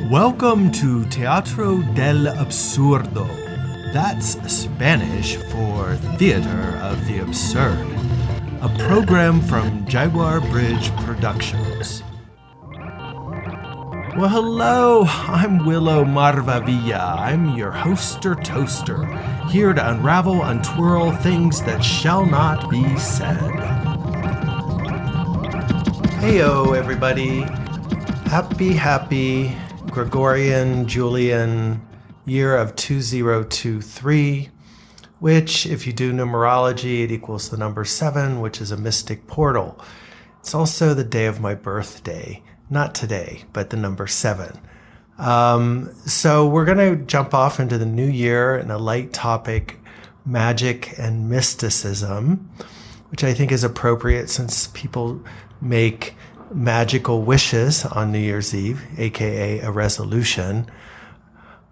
Welcome to Teatro Absurdo. That's Spanish for Theater of the Absurd, a program from Jaguar Bridge Productions. Well, hello, I'm Huilo Marvavilla. I'm your hoster toaster, here to unravel, untwirl things that shall not be said. Heyo, everybody. Happy Gregorian Julian year of 2023, which, if you do numerology, it equals the number 7, which is a mystic portal. It's also the day of my birthday. Not today, but the number 7. So we're going to jump off into the new year in a light topic, magic and mysticism, which I think is appropriate since people make magical wishes on New Year's Eve, aka a resolution.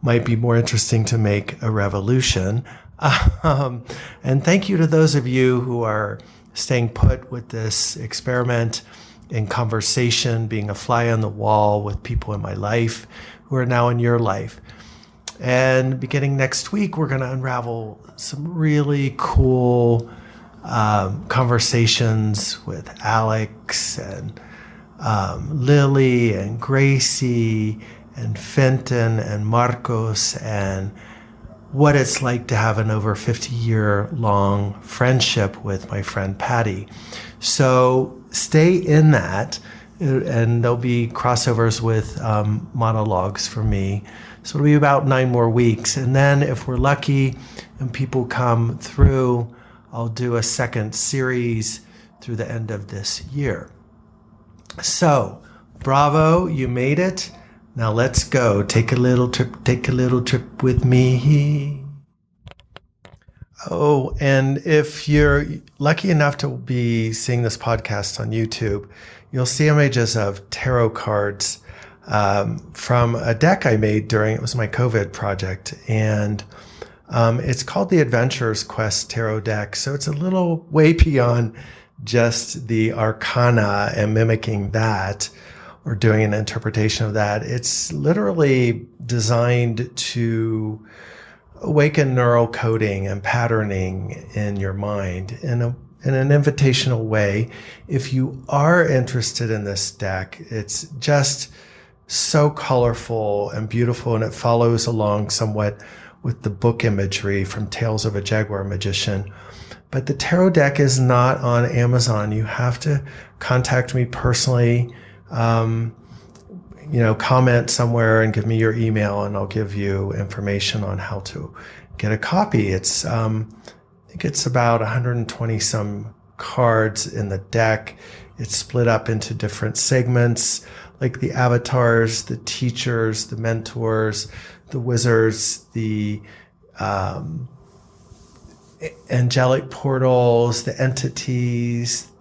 Might be more interesting to make a revolution. And thank you to those of you who are staying put with this experiment in conversation, being a fly on the wall with people in my life who are now in your life. And beginning next week, we're going to unravel some really cool conversations with Alex and Lily and Gracie and Fenton and Marcos, and what it's like to have an over 50-year-long friendship with my friend Patty. So stay in that, and there'll be crossovers with monologues for me. So it'll be about 9 more weeks. And then if we're lucky and people come through, I'll do a second series through the end of this year. So, bravo, you made it. Now let's go. Take a little trip with me. Oh, and if you're lucky enough to be seeing this podcast on YouTube, you'll see images of tarot cards from a deck I made it was my COVID project. And it's called the Adventurer's Quest Tarot Deck. So it's a little way beyond just the arcana and mimicking that or doing an interpretation of that. It's literally designed to awaken neural coding and patterning in your mind in an invitational way. If you are interested in this deck, it's just so colorful and beautiful, and it follows along somewhat with the book imagery from Tales of a Jaguar Magician. But the tarot deck is not on Amazon. You have to contact me personally, comment somewhere and give me your email, and I'll give you information on how to get a copy. It's, I think it's about 120 some cards in the deck. It's split up into different segments, like the avatars, the teachers, the mentors, the wizards, the angelic portals, the entities.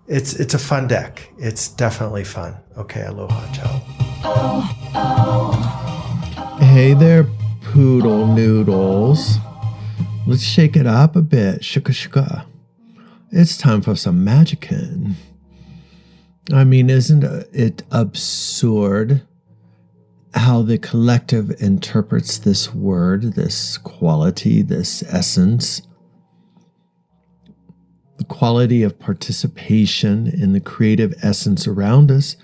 It's a fun deck. It's definitely fun. Okay, aloha, ciao. Hey there, poodle noodles. Let's shake it up a bit. Shuka shuka. It's time for some magickin'. I mean, isn't it absurd how the collective interprets this word, this quality, this essence? The quality of participation in the creative essence around us,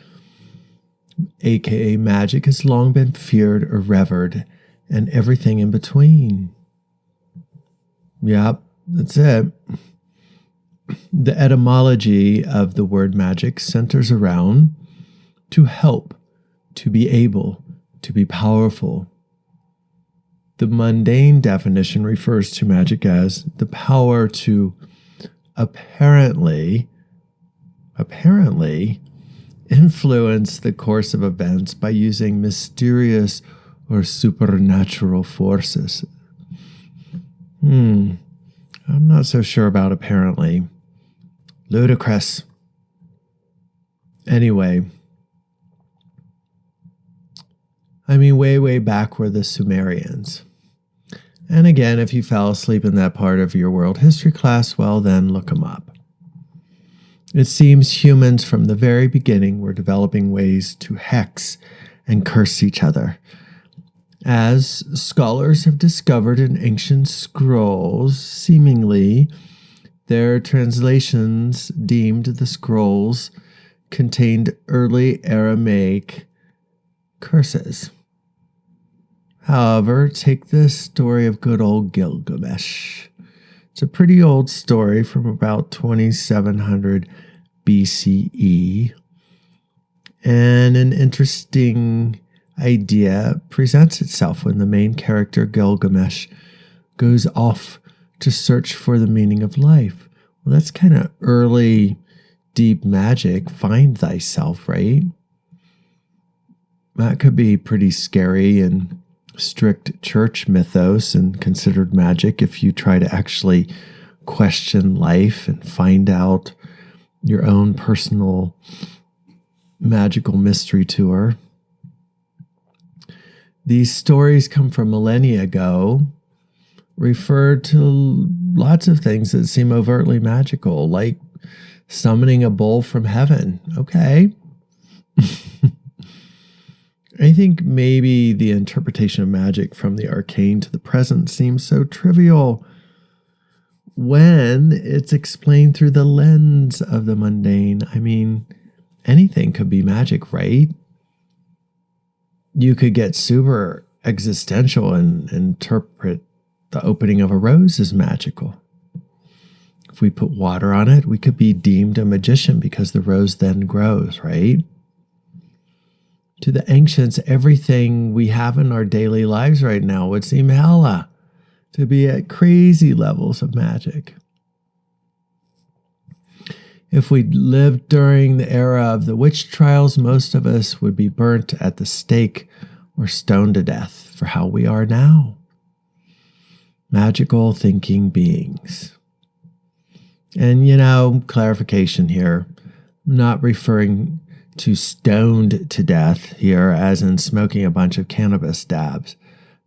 aka magic, has long been feared or revered, and everything in between. Yep, that's it. The etymology of the word magic centers around to help, to be able, to be powerful. The mundane definition refers to magic as the power to apparently influence the course of events by using mysterious or supernatural forces. I'm not so sure about apparently. Ludicrous. Anyway, I mean, way back were the Sumerians. And again, if you fell asleep in that part of your world history class, well, then look them up. It seems humans from the very beginning were developing ways to hex and curse each other. As scholars have discovered in ancient scrolls, seemingly their translations deemed the scrolls contained early Aramaic curses. However, take this story of good old Gilgamesh. It's a pretty old story from about 2700 BCE, and an interesting idea presents itself when the main character, Gilgamesh, goes off to search for the meaning of life. Well, that's kind of early, deep magic. Find thyself, right? That could be pretty scary and strict church mythos and considered magic if you try to actually question life and find out your own personal magical mystery tour. These stories come from millennia ago, refer to lots of things that seem overtly magical, like summoning a bull from heaven. Okay. I think maybe the interpretation of magic from the arcane to the present seems so trivial when it's explained through the lens of the mundane. I mean, anything could be magic, right? You could get super existential and interpret the opening of a rose as magical. If we put water on it, we could be deemed a magician because the rose then grows, right? To the ancients, everything we have in our daily lives right now would seem hella to be at crazy levels of magic. If we lived during the era of the witch trials, most of us would be burnt at the stake or stoned to death for how we are now. Magical thinking beings. And, clarification here, I'm not referring to stoned to death here as in smoking a bunch of cannabis dabs.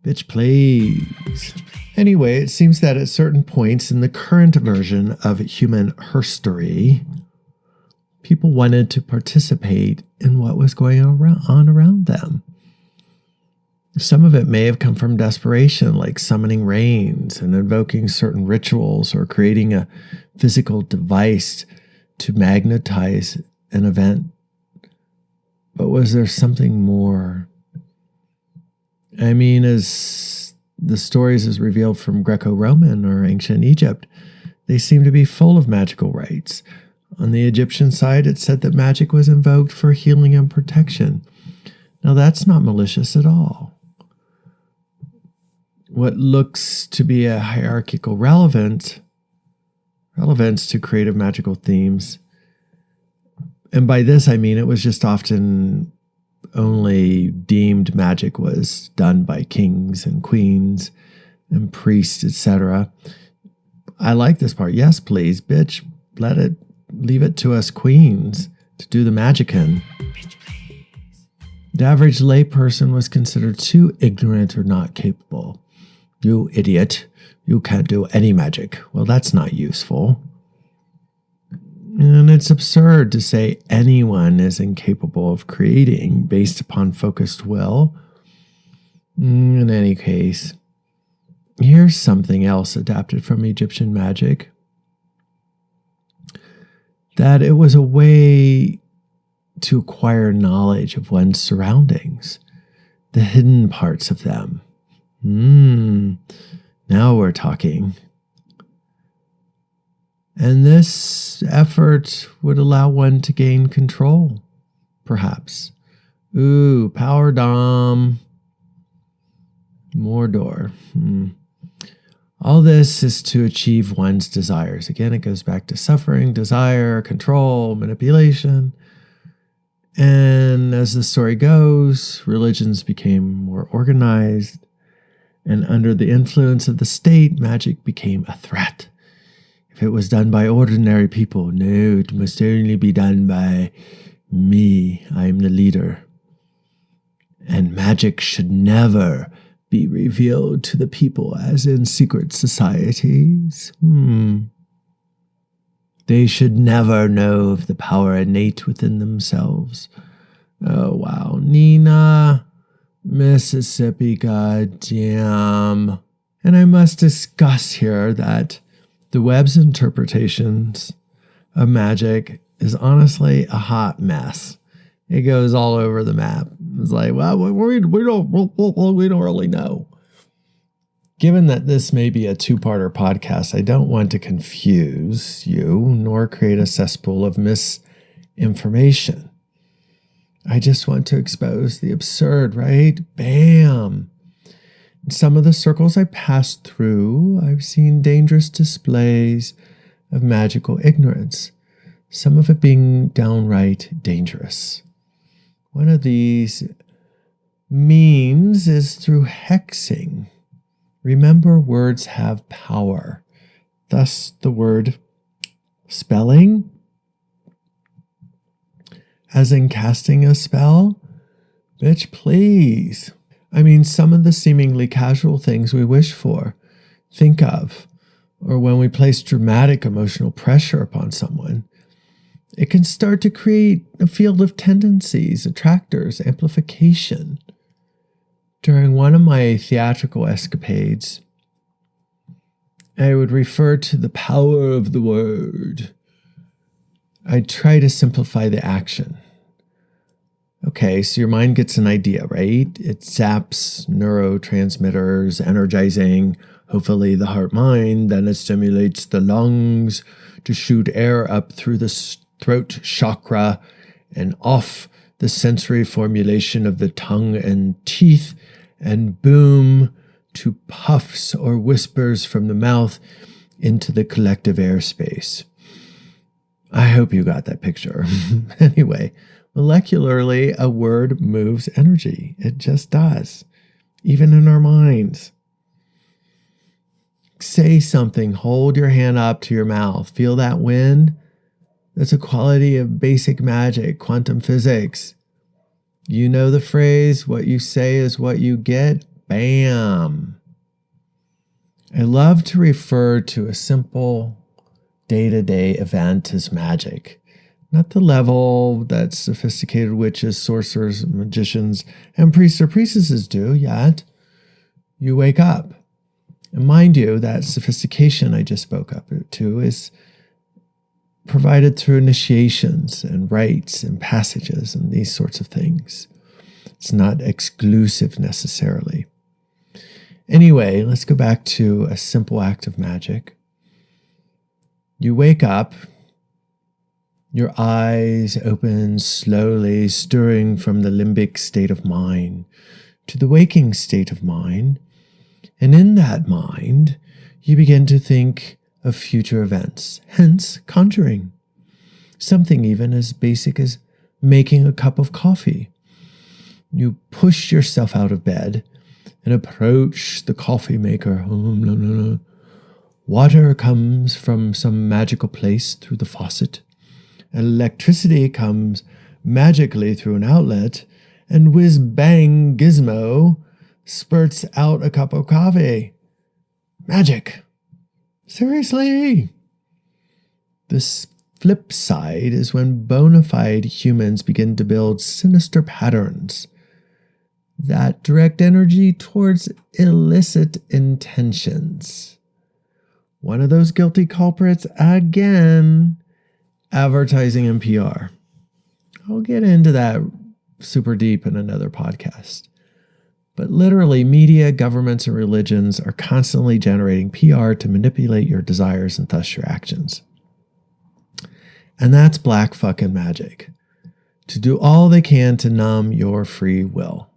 Bitch, please. Anyway, it seems that at certain points in the current version of human herstory, people wanted to participate in what was going on around them. Some of it may have come from desperation, like summoning rains and invoking certain rituals or creating a physical device to magnetize an event. But was there something more? I mean, as the stories as revealed from Greco-Roman or ancient Egypt, they seem to be full of magical rites. On the Egyptian side, it said that magic was invoked for healing and protection. Now, that's not malicious at all. What looks to be a hierarchical relevance to creative magical themes. And by this, I mean it was just often only deemed magic was done by kings and queens and priests, etc. I like this part. Yes, please, bitch. Leave it to us queens to do the magicking. The average layperson was considered too ignorant or not capable. You idiot. You can't do any magic. Well, that's not useful. And it's absurd to say anyone is incapable of creating based upon focused will. In any case, here's something else adapted from Egyptian magic. That it was a way to acquire knowledge of one's surroundings, the hidden parts of them. Now we're talking. And this effort would allow one to gain control, perhaps. Ooh, power dom. Mordor. All this is to achieve one's desires. Again, it goes back to suffering, desire, control, manipulation. And as the story goes, religions became more organized. And under the influence of the state, magic became a threat. If it was done by ordinary people, no, it must only be done by me. I am the leader. And magic should never be revealed to the people as in secret societies. They should never know of the power innate within themselves, Oh, wow. Nina, Mississippi, goddamn. And I must discuss here that the web's interpretations of magic is honestly a hot mess. It goes all over the map. It's like, well, we don't really know. Given that this may be a two-parter podcast, I don't want to confuse you nor create a cesspool of misinformation. I just want to expose the absurd, right? Bam! In some of the circles I passed through, I've seen dangerous displays of magical ignorance, some of it being downright dangerous. One of these means is through hexing. Remember, words have power. Thus, the word spelling, as in casting a spell. Bitch, please. I mean, some of the seemingly casual things we wish for, think of, or when we place dramatic emotional pressure upon someone, it can start to create a field of tendencies, attractors, amplification. During one of my theatrical escapades, I would refer to the power of the word. I'd try to simplify the action. Okay, so your mind gets an idea, right? It zaps neurotransmitters, energizing, hopefully, the heart-mind. Then it stimulates the lungs to shoot air up through the throat chakra and off the sensory formulation of the tongue and teeth, and boom, to puffs or whispers from the mouth into the collective airspace. I hope you got that picture. Anyway, molecularly, a word moves energy. It just does, even in our minds. Say something, hold your hand up to your mouth. Feel that wind? That's a quality of basic magic, quantum physics. You know the phrase, what you say is what you get? Bam! I love to refer to a simple day-to-day event as magic. Not the level that sophisticated witches, sorcerers, magicians, and priests or priestesses do yet. You wake up. And mind you, that sophistication I just spoke up to is provided through initiations and rites and passages and these sorts of things. It's not exclusive necessarily. Anyway, let's go back to a simple act of magic. You wake up, your eyes open slowly, stirring from the limbic state of mind to the waking state of mind, and in that mind, you begin to think of future events, hence conjuring. Something even as basic as making a cup of coffee. You push yourself out of bed and approach the coffee maker. Water comes from some magical place through the faucet. Electricity comes magically through an outlet, and whiz-bang gizmo spurts out a cup of coffee. Magic! Seriously? The flip side is when bona fide humans begin to build sinister patterns that direct energy towards illicit intentions. One of those guilty culprits, again, advertising and PR. I'll get into that super deep in another podcast. But literally, media, governments, and religions are constantly generating PR to manipulate your desires and thus your actions. And that's black fucking magic. To do all they can to numb your free will.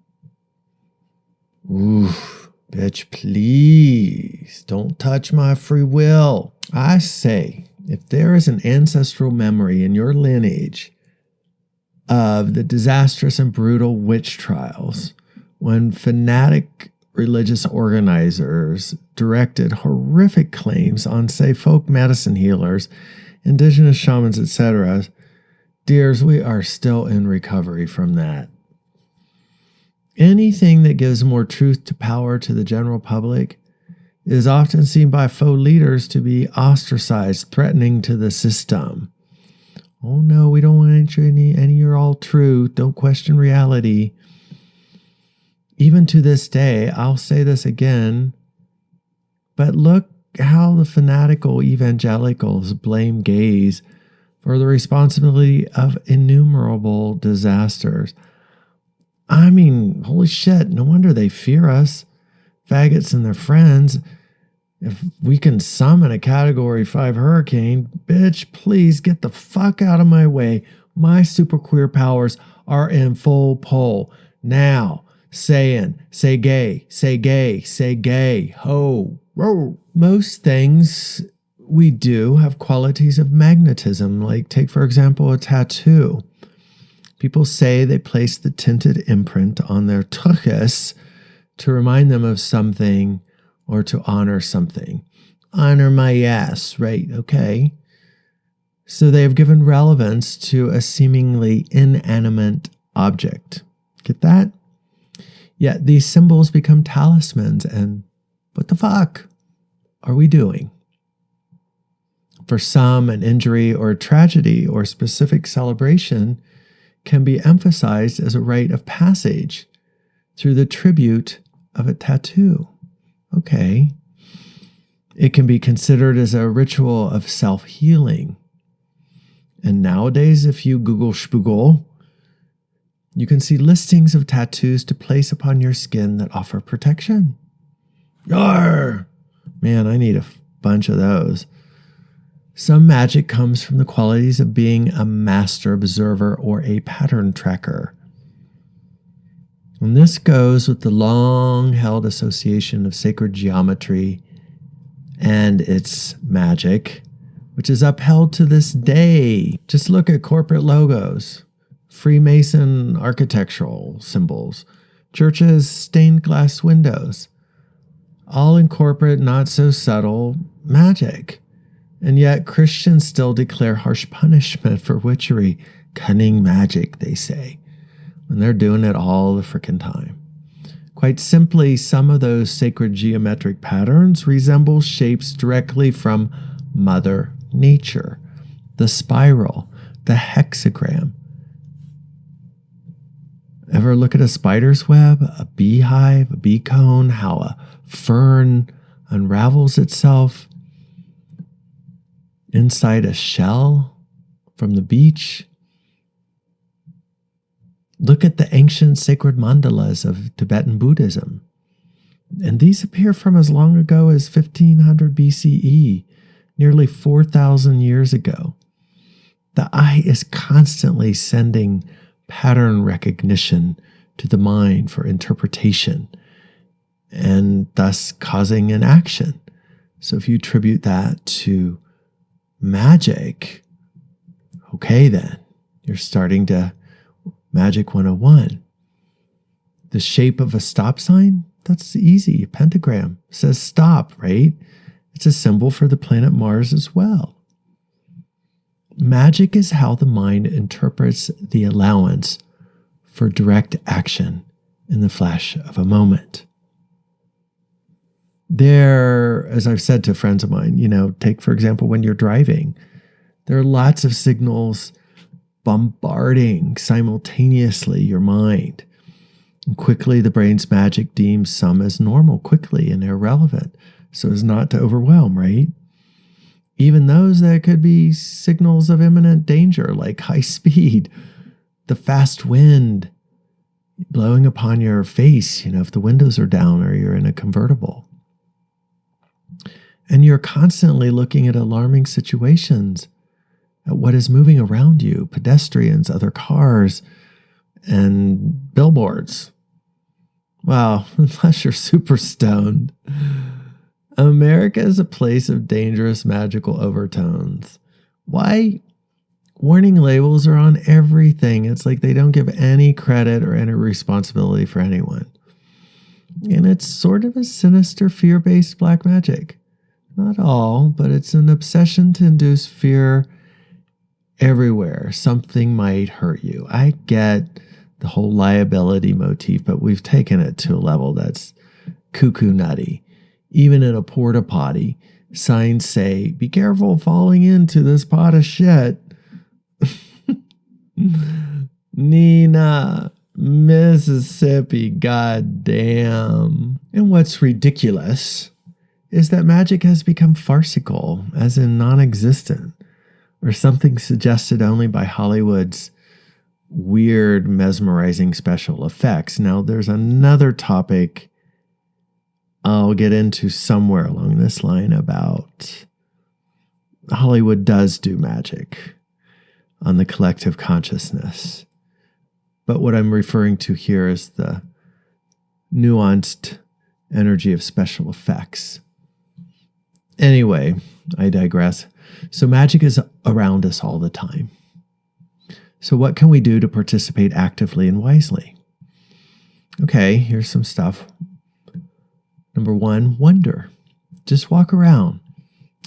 Oof, bitch, please don't touch my free will. I say, if there is an ancestral memory in your lineage of the disastrous and brutal witch trials, when fanatic religious organizers directed horrific claims on, say, folk medicine healers, indigenous shamans, etc., dears, we are still in recovery from that. Anything that gives more truth to power to the general public is often seen by faux leaders to be ostracized, threatening to the system. Oh no, we don't want any of your all truth. Don't question reality. Even to this day, I'll say this again, but look how the fanatical evangelicals blame gays for the responsibility of innumerable disasters. I mean, holy shit, no wonder they fear us, faggots and their friends. If we can summon a Category 5 hurricane, bitch, please get the fuck out of my way. My super queer powers are in full pull. Now, say gay, say gay, say gay, ho, whoa. Most things we do have qualities of magnetism, like take, for example, a tattoo. People say they place the tinted imprint on their tokas to remind them of something or to honor something. Honor my ass, right? Okay. So they have given relevance to a seemingly inanimate object. Get that? Yet these symbols become talismans, and what the fuck are we doing? For some, an injury or a tragedy or specific celebration can be emphasized as a rite of passage through the tribute of a tattoo. Okay. It can be considered as a ritual of self-healing. And nowadays, if you Google Spoogle, you can see listings of tattoos to place upon your skin that offer protection. Yarr! Man, I need a bunch of those. Some magic comes from the qualities of being a master observer or a pattern tracker. And this goes with the long-held association of sacred geometry and its magic, which is upheld to this day. Just look at corporate logos, Freemason architectural symbols, churches' stained glass windows, all incorporate not so subtle magic. And yet Christians still declare harsh punishment for witchery, cunning magic, they say, when they're doing it all the frickin' time. Quite simply, some of those sacred geometric patterns resemble shapes directly from Mother Nature, the spiral, the hexagram. Ever look at a spider's web, a beehive, a bee cone, how a fern unravels itself inside a shell from the beach? Look at the ancient sacred mandalas of Tibetan Buddhism. And these appear from as long ago as 1500 BCE, nearly 4,000 years ago. The eye is constantly sending pattern recognition to the mind for interpretation, and thus causing an action. So if you attribute that to magic, okay then, you're starting to Magic 101. The shape of a stop sign, that's easy. A pentagram says stop, right? It's a symbol for the planet Mars as well. Magic is how the mind interprets the allowance for direct action in the flash of a moment. There, as I've said to friends of mine, take for example when you're driving, there are lots of signals bombarding simultaneously your mind. And quickly the brain's magic deems some as normal quickly and irrelevant so as not to overwhelm, right? Even those that could be signals of imminent danger, like high speed, the fast wind blowing upon your face, if the windows are down or you're in a convertible. And you're constantly looking at alarming situations, at what is moving around you, pedestrians, other cars, and billboards. Well, unless you're super stoned. America is a place of dangerous magical overtones. Why? Warning labels are on everything. It's like they don't give any credit or any responsibility for anyone. And it's sort of a sinister, fear-based black magic. Not all, but it's an obsession to induce fear everywhere. Something might hurt you. I get the whole liability motif, but we've taken it to a level that's cuckoo nutty. Even in a porta potty, signs say, "Be careful falling into this pot of shit." Nina, Mississippi, goddamn. And what's ridiculous is that magic has become farcical, as in non-existent, or something suggested only by Hollywood's weird, mesmerizing special effects. Now, there's another topic I'll get into somewhere along this line about Hollywood does do magic on the collective consciousness. But what I'm referring to here is the nuanced energy of special effects. Anyway, I digress. So magic is around us all the time. So what can we do to participate actively and wisely? Okay, here's some stuff. Number 1, wonder. Just walk around.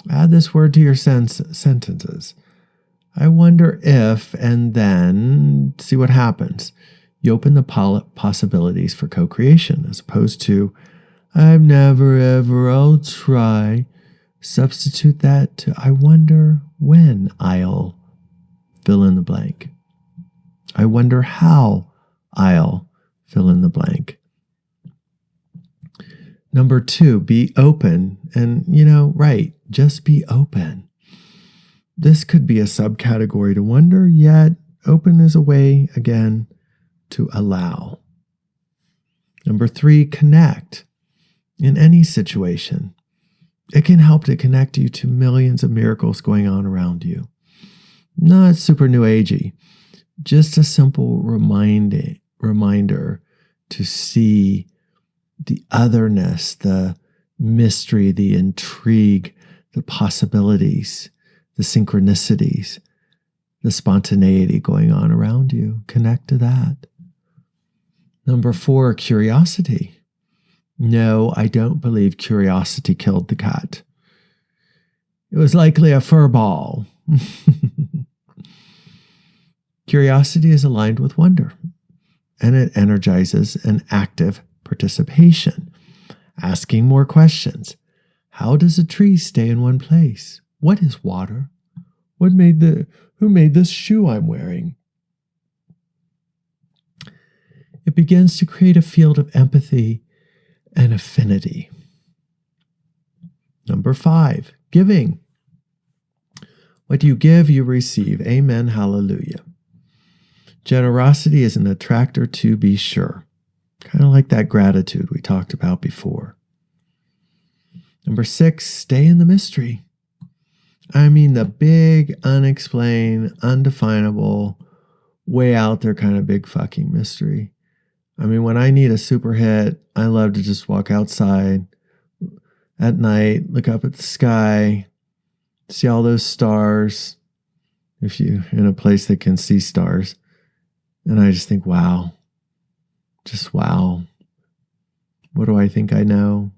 Add this word to your sentences. I wonder if, and then see what happens. You open the possibilities for co-creation, as opposed to, I've never ever, I'll try. Substitute that to, I wonder when I'll fill in the blank. I wonder how I'll fill in the blank. Number 2, be open. And, right, just be open. This could be a subcategory to wonder, yet open is a way, again, to allow. Number 3, connect. In any situation, it can help to connect you to millions of miracles going on around you. Not super new agey, just a simple reminder to see the otherness, the mystery, the intrigue, the possibilities, the synchronicities, the spontaneity going on around you. Connect to that. Number 4, curiosity. No, I don't believe curiosity killed the cat. It was likely a fur ball. Curiosity is aligned with wonder, and it energizes an active participation. Asking more questions. How does a tree stay in one place? What is water? Who made this shoe I'm wearing? It begins to create a field of empathy and affinity. Number 5, giving. What you give, you receive. Amen. Hallelujah. Generosity is an attractor to be sure. Kind of like that gratitude we talked about before. Number 6, stay in the mystery. I mean the big, unexplained, undefinable, way out there kind of big fucking mystery. I mean, when I need a super hit, I love to just walk outside at night, look up at the sky, see all those stars, if you're in a place that can see stars. And I just think, wow. Just wow. What do I think I know?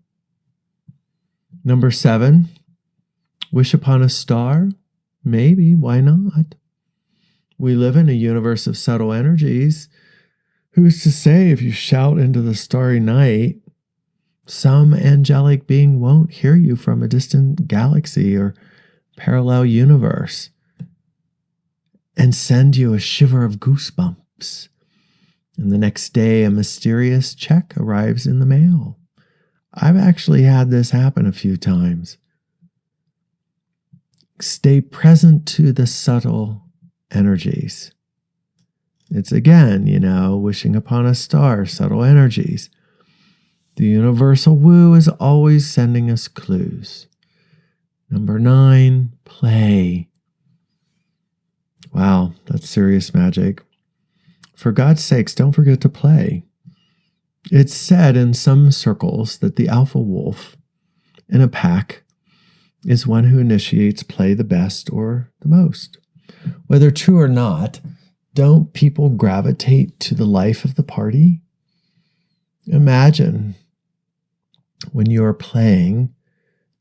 Number 7, wish upon a star? Maybe, why not? We live in a universe of subtle energies. Who's to say if you shout into the starry night, some angelic being won't hear you from a distant galaxy or parallel universe and send you a shiver of goosebumps. And the next day, a mysterious check arrives in the mail. I've actually had this happen a few times. Stay present to the subtle energies. It's again, wishing upon a star, subtle energies. The universal woo is always sending us clues. Number 9, play. Wow, that's serious magic. For God's sakes, don't forget to play. It's said in some circles that the alpha wolf in a pack is one who initiates play the best or the most. Whether true or not, don't people gravitate to the life of the party? Imagine when you are playing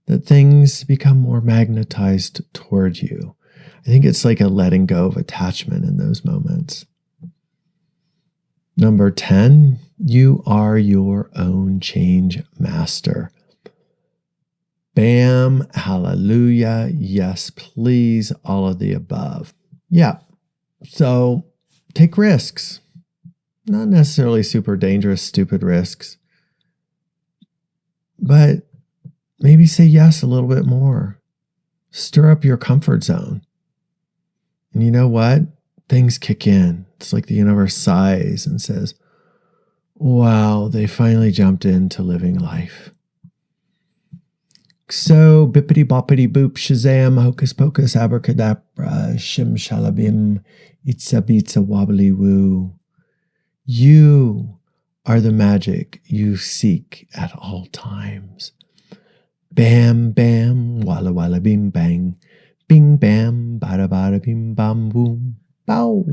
that things become more magnetized toward you. I think it's like a letting go of attachment in those moments. Number 10, you are your own change master. Bam, hallelujah, yes, please, all of the above. Yeah, so take risks. Not necessarily super dangerous, stupid risks, but maybe say yes a little bit more. Stir up your comfort zone. And you know what? Things kick in. It's like the universe sighs and says, wow, they finally jumped into living life. So, bippity boppity boop, Shazaaammm, Hocus Pocus, abracadabra, shim shalabim, itza bitza wobbly woo. You are the magic you seek at all times. Bam, bam, walla walla bing bang, bing bam, bada bada bim bam boom, bow.